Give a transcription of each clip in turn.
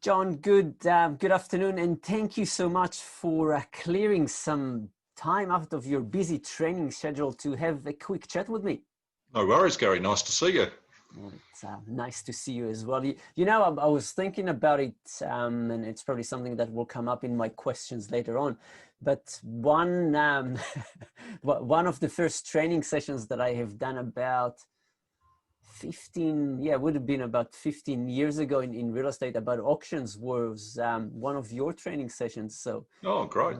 John, good afternoon, and thank you so much for clearing some time out of your busy training schedule to have a quick chat with me. No worries, Gary. Nice to see you. Well, it's nice to see you as well. I was thinking about it, and it's probably something that will come up in my questions later on. But one of the first training sessions that I have done about 15, yeah, it would have been about 15 years ago in real estate about auctions was one of your training sessions. So Oh, great.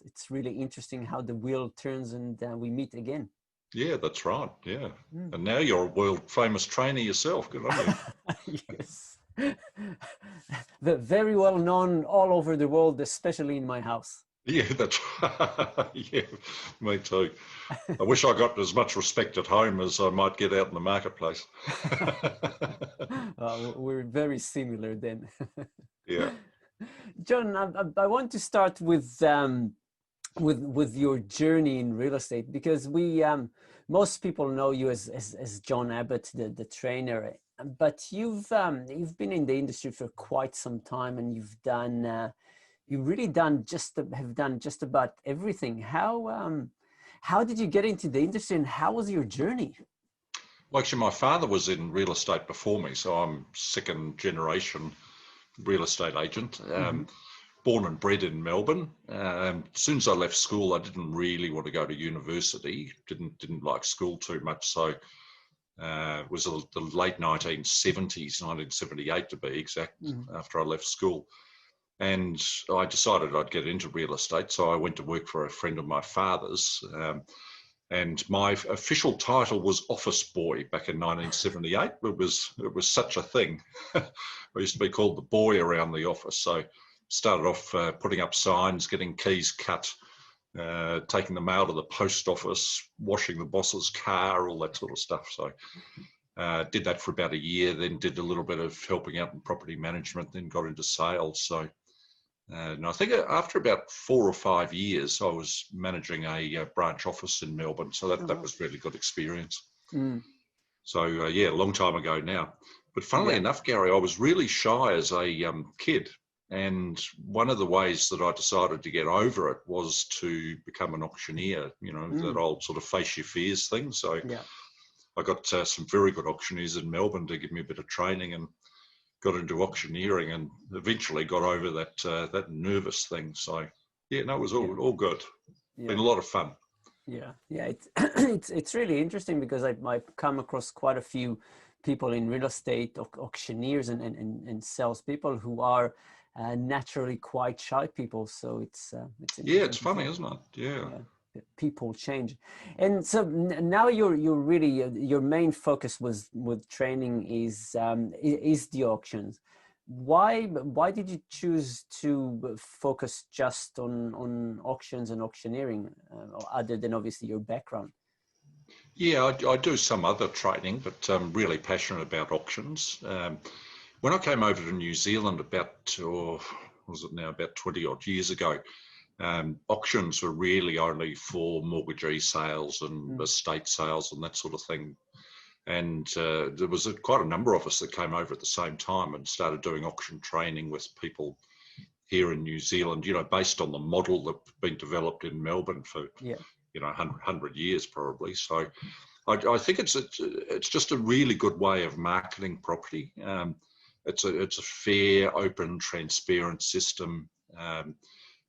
it's really interesting how the wheel turns and we meet again. Yeah, that's right. Yeah. And now you're a world famous trainer yourself. Good on you. Yes. Very well known all over the world, especially in my house. Yeah, that's right. Yeah, me too. I wish I got as much respect at home as I might get out in the marketplace. We're very similar then. Yeah. John, I want to start with your journey in real estate, because most people know you as John Abbott, the trainer, but you've been in the industry for quite some time, and have done just about everything. How did you get into the industry, and how was your journey? Well, actually, my father was in real estate before me, so I'm second generation real estate agent. Born and bred in Melbourne. As soon as I left school, I didn't really want to go to university. Didn't like school too much. So it was the late 1970s, 1978 to be exact, after I left school. And I decided I'd get into real estate. So I went to work for a friend of my father's. And my official title was office boy back in 1978. It was such a thing. I used to be called the boy around the office. So started off putting up signs, getting keys cut, taking them out of the post office, washing the boss's car, all that sort of stuff. So did that for about a year, then did a little bit of helping out in property management, then got into sales. So and I think after about 4 or 5 years, I was managing a branch office in Melbourne. So that was really good experience. So yeah, a long time ago now. But funnily enough, Gary, I was really shy as a kid. And one of the ways that I decided to get over it was to become an auctioneer, that old sort of face your fears thing. So I got some very good auctioneers in Melbourne to give me a bit of training, and got into auctioneering, and eventually got over that nervous thing. So yeah, no, it was all good. Been a lot of fun. Yeah, it's really interesting, because I've come across quite a few people in real estate, auctioneers and salespeople, who are naturally quite shy people. So it's it's funny, isn't it? Yeah. People change. And so now you're really your main focus with training is the auctions. Why did you choose to focus just on auctions and auctioneering, other than obviously your background? Yeah, I do some other training, but I'm really passionate about auctions. When I came over to New Zealand about 20 odd years ago, auctions were really only for mortgagee sales and estate sales and that sort of thing. And there was quite a number of us that came over at the same time and started doing auction training with people here in New Zealand, based on the model that's been developed in Melbourne for 100 years probably. So I think it's just a really good way of marketing property. It's a fair, open, transparent system.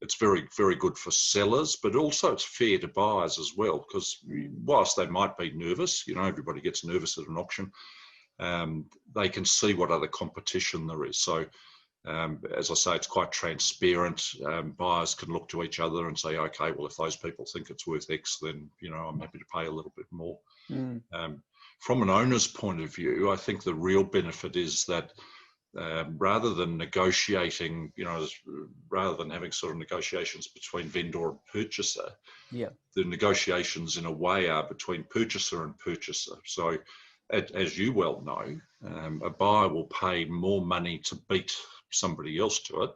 It's very, very good for sellers, but also it's fair to buyers as well, because whilst they might be nervous, everybody gets nervous at an auction, they can see what other competition there is. So as I say, it's quite transparent. Buyers can look to each other and say, okay, well, if those people think it's worth X, then, I'm happy to pay a little bit more. From an owner's point of view, I think the real benefit is that rather than negotiating, rather than having sort of negotiations between vendor and purchaser, the negotiations in a way are between purchaser and purchaser. So as you well know, a buyer will pay more money to beat somebody else to it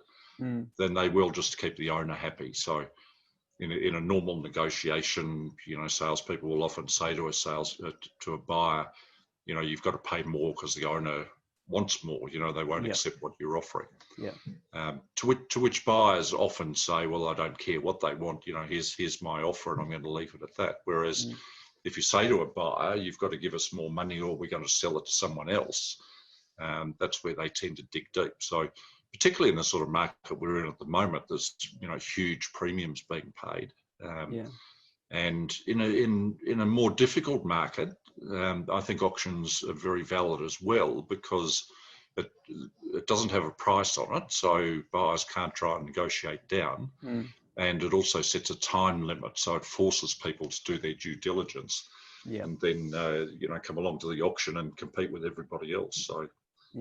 than they will just to keep the owner happy. So in a normal negotiation, salespeople will often say to a buyer, you've got to pay more because the owner wants more. You know, they won't accept what you're offering. Yeah. To which buyers often say, well, I don't care what they want. You know, here's my offer, and I'm going to leave it at that. Whereas if you say to a buyer, you've got to give us more money, or we're going to sell it to someone else, that's where they tend to dig deep. So particularly in the sort of market we're in at the moment, there's, you know, huge premiums being paid. And in a more difficult market, I think auctions are very valid as well, because it doesn't have a price on it, so buyers can't try and negotiate down. And it also sets a time limit, so it forces people to do their due diligence, and then you know, come along to the auction and compete with everybody else. So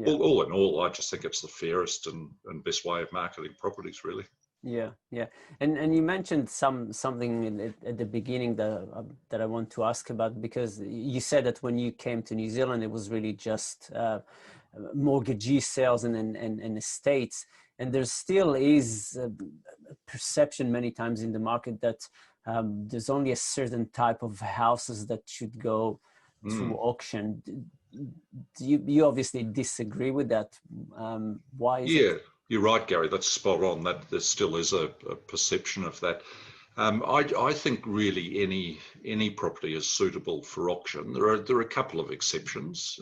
all in all, I just think it's the fairest and best way of marketing properties, really. Yeah, yeah, and you mentioned something at the beginning that I want to ask about, because you said that when you came to New Zealand, it was really just mortgagee sales and estates, and there still is a perception many times in the market that there's only a certain type of houses that should go to auction. You obviously disagree with that. Why is it? You're right, Gary. That's spot on. That there still is a perception of that. I think really any property is suitable for auction. There are a couple of exceptions.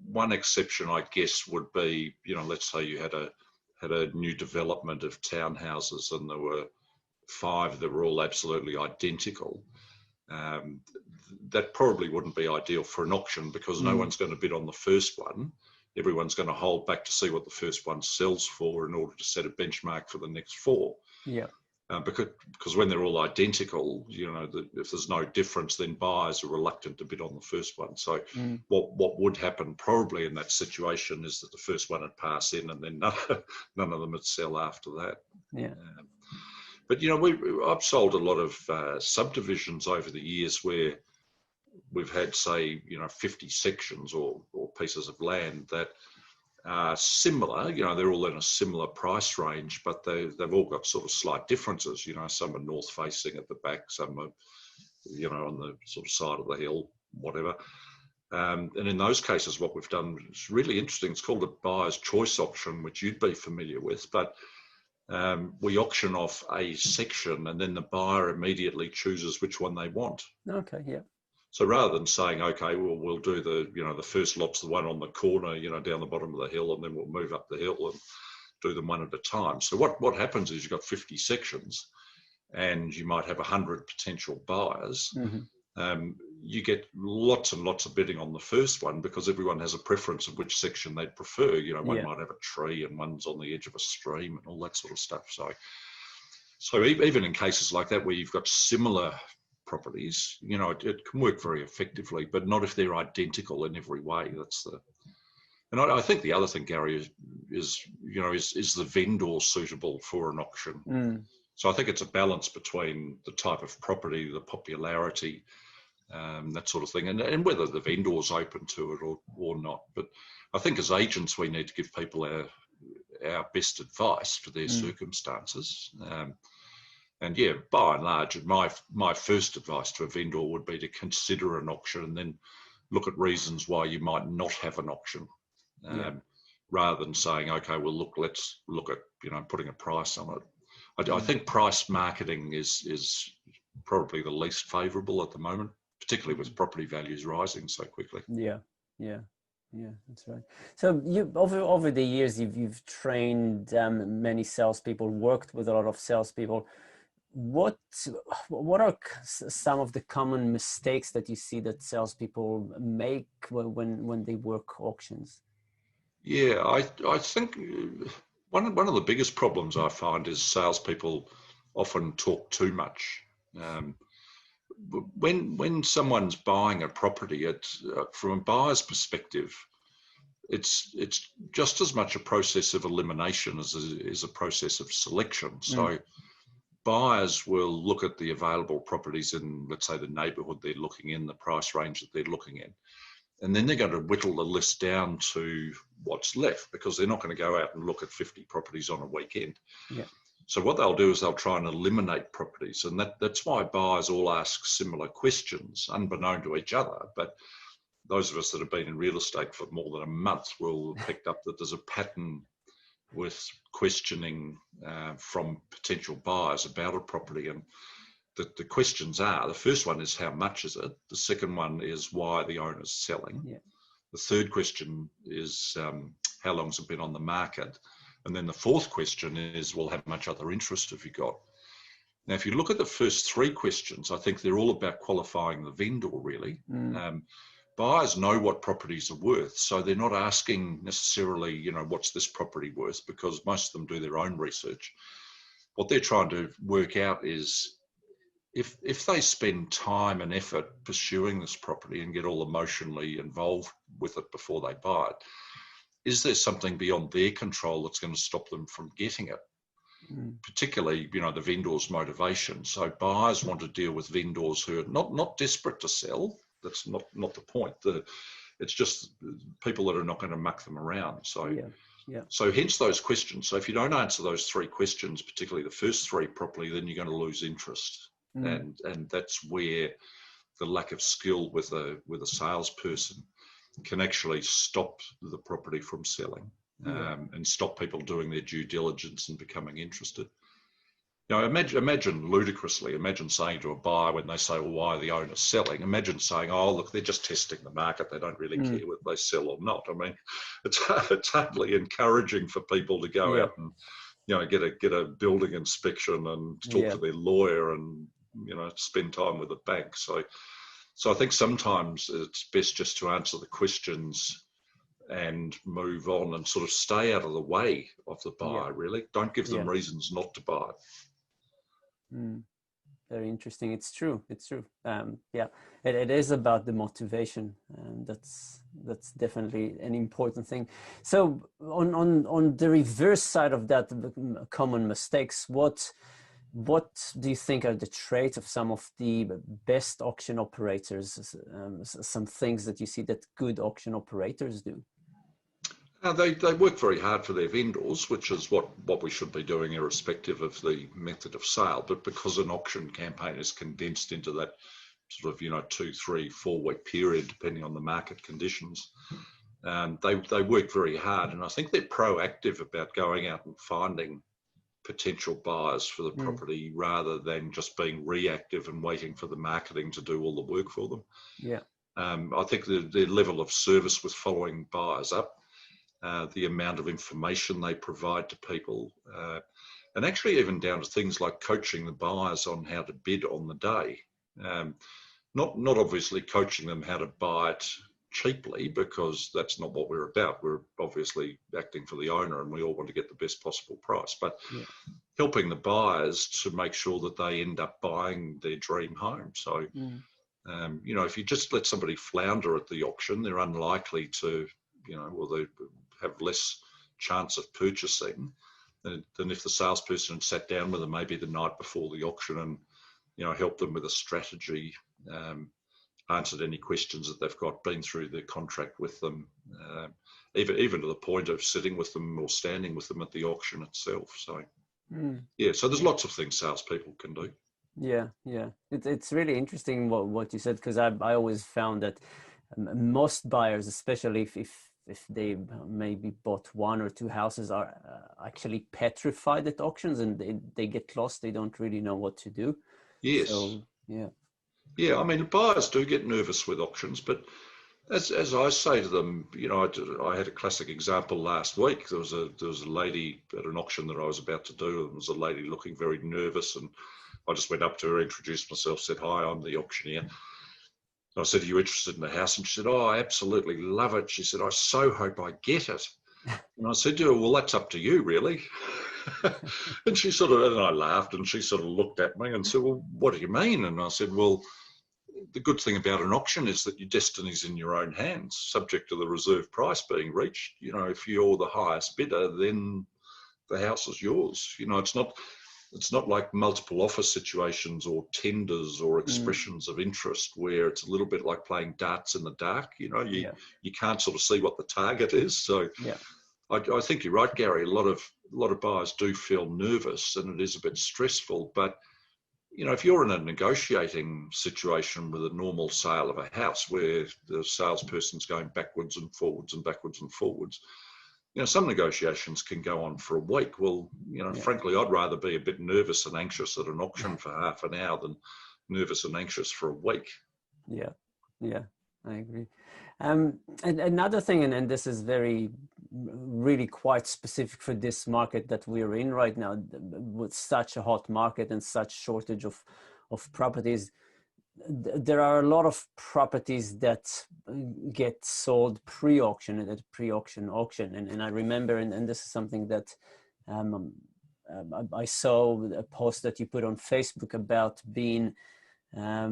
One exception, I guess, would be, you know, let's say you had a new development of townhouses and there were 5 that were all absolutely identical. That probably wouldn't be ideal for an auction, because no one's going to bid on the first one. Everyone's going to hold back to see what the first one sells for in order to set a benchmark for the next 4. Yeah. Because when they're all identical, you know, if there's no difference, then buyers are reluctant to bid on the first one. So what would happen probably in that situation is that the first one would pass in, and then none of them would sell after that. Yeah. But, you know, I've sold a lot of subdivisions over the years where we've had, say, you know, 50 sections or pieces of land that are similar. You know, they're all in a similar price range, but they've all got sort of slight differences. You know, some are north facing at the back, some are, you know, on the sort of side of the hill, whatever. And in those cases, what we've done is really interesting. It's called a buyer's choice auction, which you'd be familiar with, but we auction off a section and then the buyer immediately chooses which one they want. Okay, yeah. So rather than saying, okay, well, we'll do the first lot's the one on the corner, you know, down the bottom of the hill, and then we'll move up the hill and do them one at a time. So what happens is you've got 50 sections and you might have 100 potential buyers. You get lots and lots of bidding on the first one because everyone has a preference of which section they'd prefer. You know, one might have a tree and one's on the edge of a stream and all that sort of stuff. So even in cases like that where you've got similar properties, you know, it can work very effectively, but not if they're identical in every way. And I think the other thing, Gary, is the vendor suitable for an auction? So I think it's a balance between the type of property, the popularity, that sort of thing, and whether the vendor's open to it or not. But I think as agents, we need to give people our best advice for their circumstances. And yeah, by and large, my first advice to a vendor would be to consider an auction and then look at reasons why you might not have an auction, rather than saying, okay, well, let's look at, you know, putting a price on it. I think price marketing is probably the least favourable at the moment, particularly with property values rising so quickly. Yeah, that's right. So you over the years, you've trained many salespeople, worked with a lot of salespeople. What are some of the common mistakes that you see that salespeople make when they work auctions? Yeah, I think one of the biggest problems I find is salespeople often talk too much. When someone's buying a property, from a buyer's perspective, it's just as much a process of elimination as it is a process of selection. So buyers will look at the available properties in, let's say, the neighbourhood they're looking in, the price range that they're looking in, and then they're going to whittle the list down to what's left, because they're not going to go out and look at 50 properties on a weekend. Yeah. So what they'll do is they'll try and eliminate properties, and that's why buyers all ask similar questions, unbeknown to each other. But those of us that have been in real estate for more than a month will have picked up that there's a pattern with questioning from potential buyers about a property. And the questions are, the first one is how much is it? The second one is why the owner's selling. Yeah. The third question is how long's it been on the market? And then the fourth question is, well, how much other interest have you got? Now, if you look at the first three questions, I think they're all about qualifying the vendor, really. Buyers know what properties are worth, so they're not asking necessarily, you know, what's this property worth, because most of them do their own research. What they're trying to work out is if they spend time and effort pursuing this property and get all emotionally involved with it before they buy it, is there something beyond their control that's going to stop them from getting it? Particularly, you know, the vendor's motivation. So buyers want to deal with vendors who are not desperate to sell. That's not the point. It's just people that are not going to muck them around. So, so hence those questions. So if you don't answer those three questions, particularly the first three properly, then you're going to lose interest. And that's where the lack of skill with a salesperson can actually stop the property from selling, and stop people doing their due diligence and becoming interested. You know, imagine ludicrously, imagine saying to a buyer when they say, well, why are the owners selling? Imagine saying, oh, look, they're just testing the market. They don't really care whether they sell or not. I mean, it's hardly encouraging for people to go out and, you know, get a building inspection and talk to their lawyer and, you know, spend time with a bank. So I think sometimes it's best just to answer the questions and move on and sort of stay out of the way of the buyer, really. Don't give them reasons not to buy it. Very interesting. It's true. It is about the motivation, and that's definitely an important thing. So on the reverse side of that, the common mistakes, what do you think are the traits of some of the best auction operators, some things that you see that good auction operators do? They work very hard for their vendors, which is what we should be doing irrespective of the method of sale. But because an auction campaign is condensed into that sort of, you know, 2, 3, 4 week period, depending on the market conditions, they work very hard. And I think they're proactive about going out and finding potential buyers for the property rather than just being reactive and waiting for the marketing to do all the work for them. I think their level of service with following buyers up, the amount of information they provide to people, and actually even down to things like coaching the buyers on how to bid on the day. Not obviously coaching them how to buy it cheaply, because that's not what we're about. We're obviously acting for the owner and we all want to get the best possible price, but helping the buyers to make sure that they end up buying their dream home. So, you know, if you just let somebody flounder at the auction, they're unlikely to, you know, well, they have less chance of purchasing than if the salesperson had sat down with them maybe the night before the auction and, you know, helped them with a strategy, answered any questions that they've got, been through the contract with them, even to the point of sitting with them or standing with them at the auction itself. So, so there's lots of things salespeople can do. It's really interesting what you said, because I always found that most buyers, especially if they maybe bought 1 or 2 houses, are actually petrified at auctions, and they get lost. They don't really know what to do. Yes. So, I mean, buyers do get nervous with auctions, but as I say to them, you know, I had a classic example last week. There was a lady at an auction that I was about to do, and there was a lady looking very nervous, and I just went up to her, introduced myself, said, "Hi, I'm the auctioneer." I said, "Are you interested in the house?" And she said, "Oh, I absolutely love it." She said, "I so hope I get it." And I said to her, "Well, that's up to you, really." And she sort of, and I laughed, and she sort of looked at me and said, "Well, what do you mean?" And I said, "Well, the good thing about an auction is that your destiny's in your own hands, subject to the reserve price being reached. You know, if you're the highest bidder, then the house is yours. You know, it's not like multiple offer situations or tenders or expressions of interest where it's a little bit like playing darts in the dark. You know, you can't sort of see what the target is." So I think you're right, Gary. A lot of buyers do feel nervous, and it is a bit stressful, but if you're in a negotiating situation with a normal sale of a house where the salesperson's going backwards and forwards and backwards and forwards, some negotiations can go on for a week. Well, frankly, I'd rather be a bit nervous and anxious at an auction for half an hour than nervous and anxious for a week. Yeah, I agree. And another thing, and this is really quite specific for this market that we're in right now, with such a hot market and such shortage of properties. There are a lot of properties that get sold pre-auction at a pre-auction auction. And I remember, and this is something that I saw a post that you put on Facebook about being a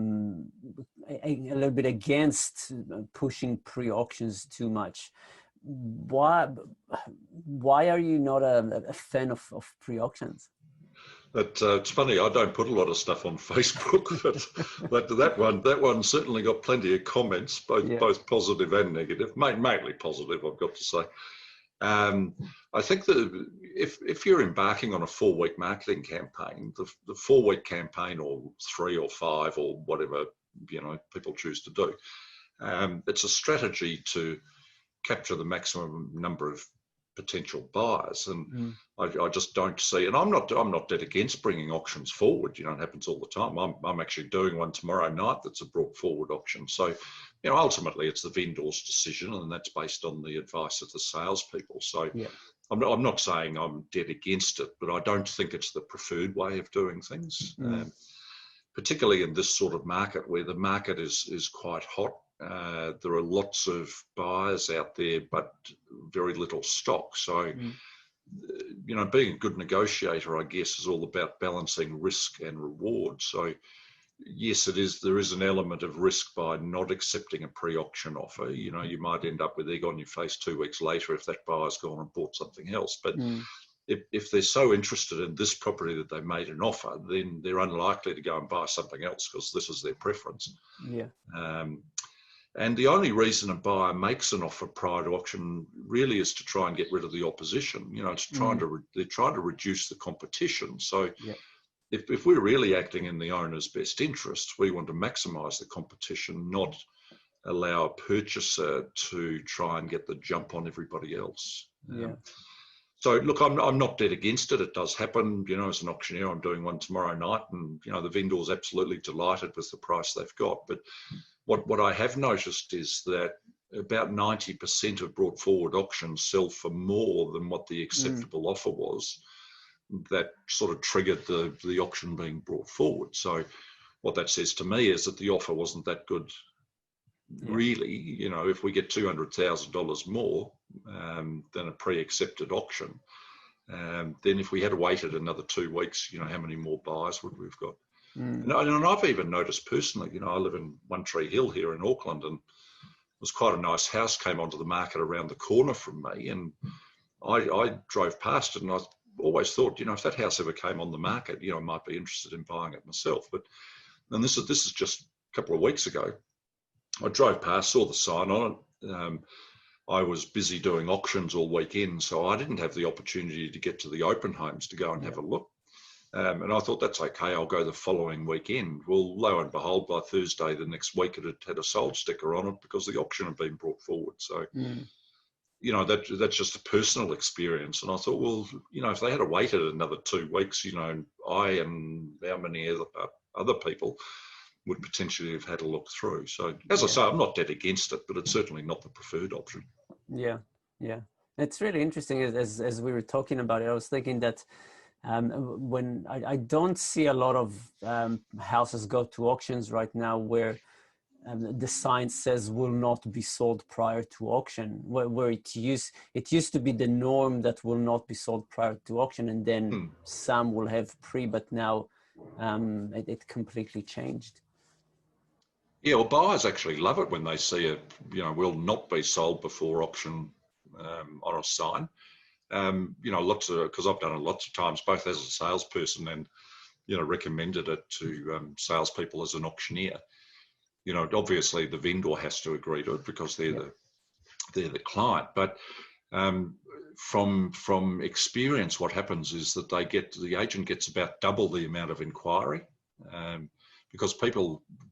little bit against pushing pre-auctions too much. Why are you not a fan of pre-auctions? It's funny, I don't put a lot of stuff on Facebook, but that one certainly got plenty of comments, both positive and negative, mainly positive, I've got to say. I think that if you're embarking on a 4-week marketing campaign, the 4-week campaign, or 3 or 5 or whatever people choose to do, it's a strategy to capture the maximum number of potential buyers, and I just don't see. And I'm not dead against bringing auctions forward. It happens all the time. I'm actually doing one tomorrow night that's a brought forward auction. So, ultimately it's the vendor's decision, and that's based on the advice of the salespeople. So, I'm not saying I'm dead against it, but I don't think it's the preferred way of doing things, particularly in this sort of market where the market is quite hot. There are lots of buyers out there, but very little stock. So, being a good negotiator, I guess, is all about balancing risk and reward. So, yes, there is an element of risk by not accepting a pre-auction offer. You might end up with egg on your face 2 weeks later if that buyer's gone and bought something else. But if they're so interested in this property that they made an offer, then they're unlikely to go and buy something else because this is their preference. And the only reason a buyer makes an offer prior to auction really is to try and get rid of the opposition. It's they're trying to reduce the competition. So if we're really acting in the owner's best interest, we want to maximise the competition, not allow a purchaser to try and get the jump on everybody else. So look, I'm not dead against it. It does happen. As an auctioneer, I'm doing one tomorrow night, and the vendor's absolutely delighted with the price they've got. But what I have noticed is that about 90% of brought forward auctions sell for more than what the acceptable offer was. That sort of triggered the auction being brought forward. So what that says to me is that the offer wasn't that good, really. If we get $200,000 more than a pre-accepted auction, then if we had waited another 2 weeks, how many more buyers would we've got? And I've even noticed personally, I live in One Tree Hill here in Auckland, and it was quite a nice house came onto the market around the corner from me, and I drove past it, and I always thought, if that house ever came on the market, I might be interested in buying it myself. But then this is just a couple of weeks ago. I drove past, saw the sign on it. I was busy doing auctions all weekend, so I didn't have the opportunity to get to the open homes to go and have a look. And I thought, that's okay, I'll go the following weekend. Well, lo and behold, by Thursday the next week, it had a sold sticker on it because the auction had been brought forward. So, that's just a personal experience. And I thought, well, if they had waited another 2 weeks, I and how many other people would potentially have had a look through. So, as I say, I'm not dead against it, but it's certainly not the preferred option. Yeah. It's really interesting. As we were talking about it, I was thinking that when I don't see a lot of houses go to auctions right now where the sign says will not be sold prior to auction, where it used to be the norm that will not be sold prior to auction, and then some will have pre, but now it completely changed. Yeah, well, buyers actually love it when they see it, will not be sold before auction on a sign. Because I've done it lots of times, both as a salesperson and, recommended it to salespeople as an auctioneer. Obviously the vendor has to agree to it because they're the client. But from experience, what happens is that the agent gets about double the amount of inquiry because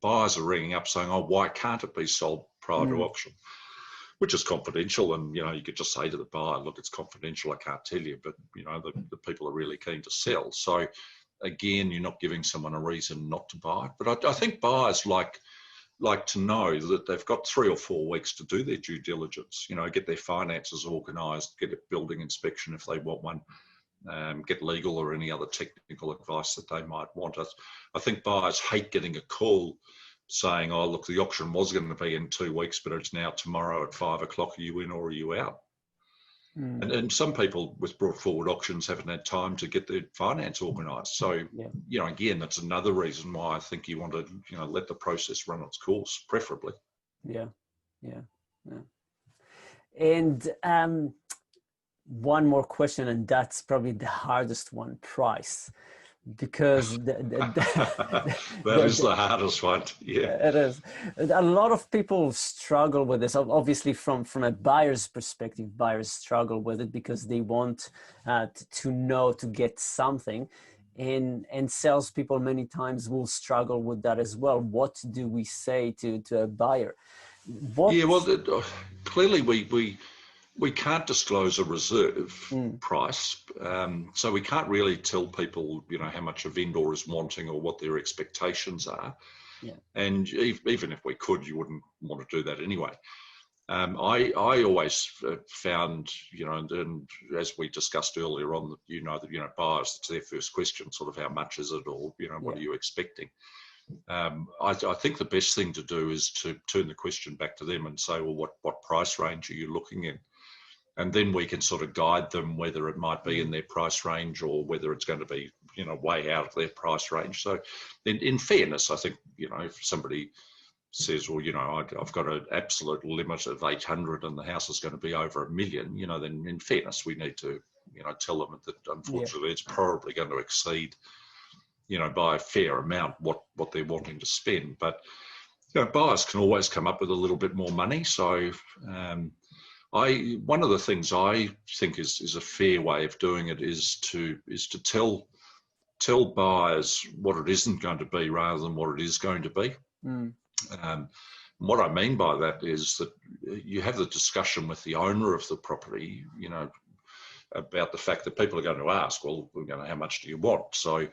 buyers are ringing up saying, oh, why can't it be sold prior to auction? Which is confidential, and you could just say to the buyer, look, it's confidential, I can't tell you, but the people are really keen to sell. So again, you're not giving someone a reason not to buy. But I think buyers like to know that they've got 3 or 4 weeks to do their due diligence, get their finances organised, get a building inspection if they want one, get legal or any other technical advice that they might want. I think buyers hate getting a call saying, oh, look, the auction was going to be in 2 weeks, but it's now tomorrow at 5 o'clock. Are you in or are you out? And some people with brought forward auctions haven't had time to get their finance organised. So, again, that's another reason why I think you want to, let the process run its course, preferably. Yeah. And one more question, and that's probably the hardest one, price. Because that is the hardest one. Yeah, it is. A lot of people struggle with this. Obviously, from a buyer's perspective, buyers struggle with it because they want to get something, and salespeople many times will struggle with that as well. What do we say to a buyer? Clearly we can't disclose a reserve price, so we can't really tell people, how much a vendor is wanting or what their expectations are. Yeah. And even if we could, you wouldn't want to do that anyway. I always found, and as we discussed earlier on, that buyers, it's their first question, sort of how much is it, or what are you expecting? I think the best thing to do is to turn the question back to them and say, well, what price range are you looking in? And then we can sort of guide them whether it might be in their price range or whether it's going to be, way out of their price range. So in fairness, I think, if somebody says, well, I've got an absolute limit of 800 and the house is going to be over $1 million, then in fairness, we need to, tell them that unfortunately it's probably going to exceed, by a fair amount what they're wanting to spend. But, buyers can always come up with a little bit more money. So, one of the things I think is a fair way of doing it is to tell buyers what it isn't going to be rather than what it is going to be. What I mean by that is that you have the discussion with the owner of the property, about the fact that people are going to ask, well, how much do you want? So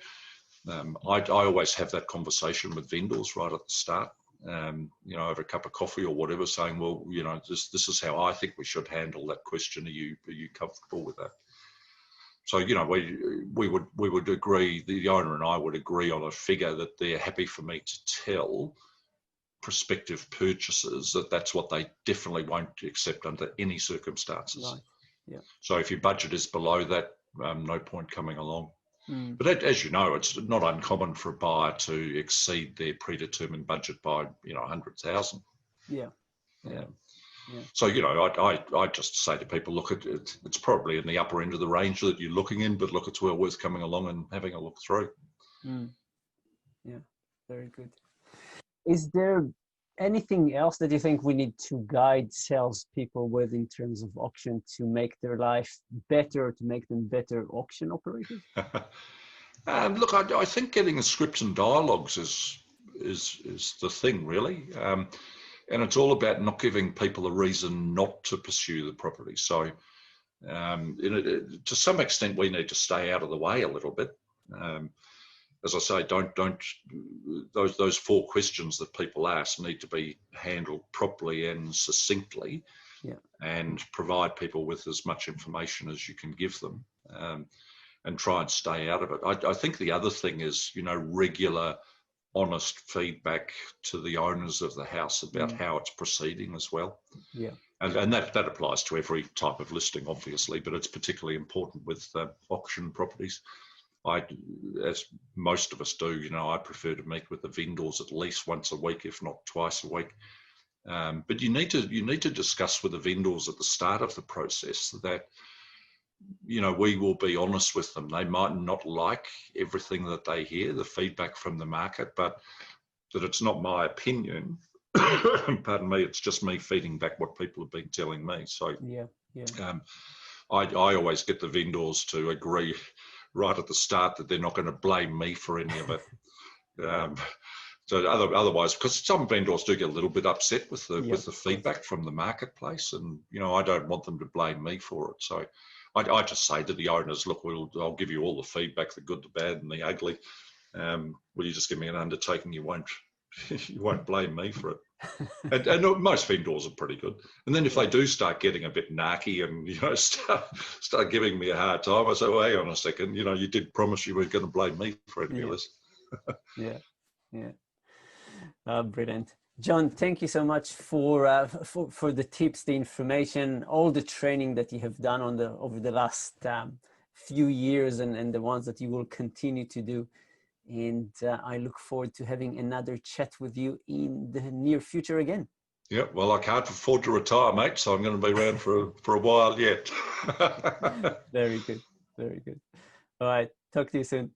I always have that conversation with vendors right at the start. Over a cup of coffee or whatever, saying, well, this is how I think we should handle that question. Are you comfortable with that? So, we would agree, the owner and I would agree on a figure that they're happy for me to tell prospective purchasers that that's what they definitely won't accept under any circumstances. Right. Yeah. So if your budget is below that, no point coming along. But as you know, it's not uncommon for a buyer to exceed their predetermined budget by, 100,000. Yeah. So, I just say to people, look, it's probably in the upper end of the range that you're looking in, but look, it's well worth coming along and having a look through. Yeah, very good. Is there anything else that you think we need to guide salespeople with in terms of auction to make their life better, to make them better auction operators? Look, I think getting the scripts and dialogues is the thing, really. And it's all about not giving people a reason not to pursue the property. So to some extent, we need to stay out of the way a little bit. As I say, don't those 4 questions that people ask need to be handled properly and succinctly, and provide people with as much information as you can give them, and try and stay out of it. I think the other thing is, regular, honest feedback to the owners of the house about how it's proceeding as well. Yeah. And that applies to every type of listing, obviously, but it's particularly important with auction properties. As most of us do, I prefer to meet with the vendors at least once a week, if not twice a week. But you need to discuss with the vendors at the start of the process that, we will be honest with them. They might not like everything that they hear, the feedback from the market, but that it's not my opinion. Pardon me, it's just me feeding back what people have been telling me. So I always get the vendors to agree right at the start that they're not going to blame me for any of it. So otherwise, because some vendors do get a little bit upset with the feedback from the marketplace, and I don't want them to blame me for it. So I just say to the owners, look, I'll give you all the feedback, the good, the bad, and the ugly. Will you just give me an undertaking? You won't blame me for it. And most vendors are pretty good. And then if they do start getting a bit narky and start giving me a hard time, I say, well, hang on a second. You did promise you weren't going to blame me for any of this. Yeah. Brilliant. John, thank you so much for the tips, the information, all the training that you have done over the last few years, and the ones that you will continue to do. And I look forward to having another chat with you in the near future again. Yeah, well, I can't afford to retire, mate, so I'm going to be around for a while yet. Very good. Very good. All right. Talk to you soon.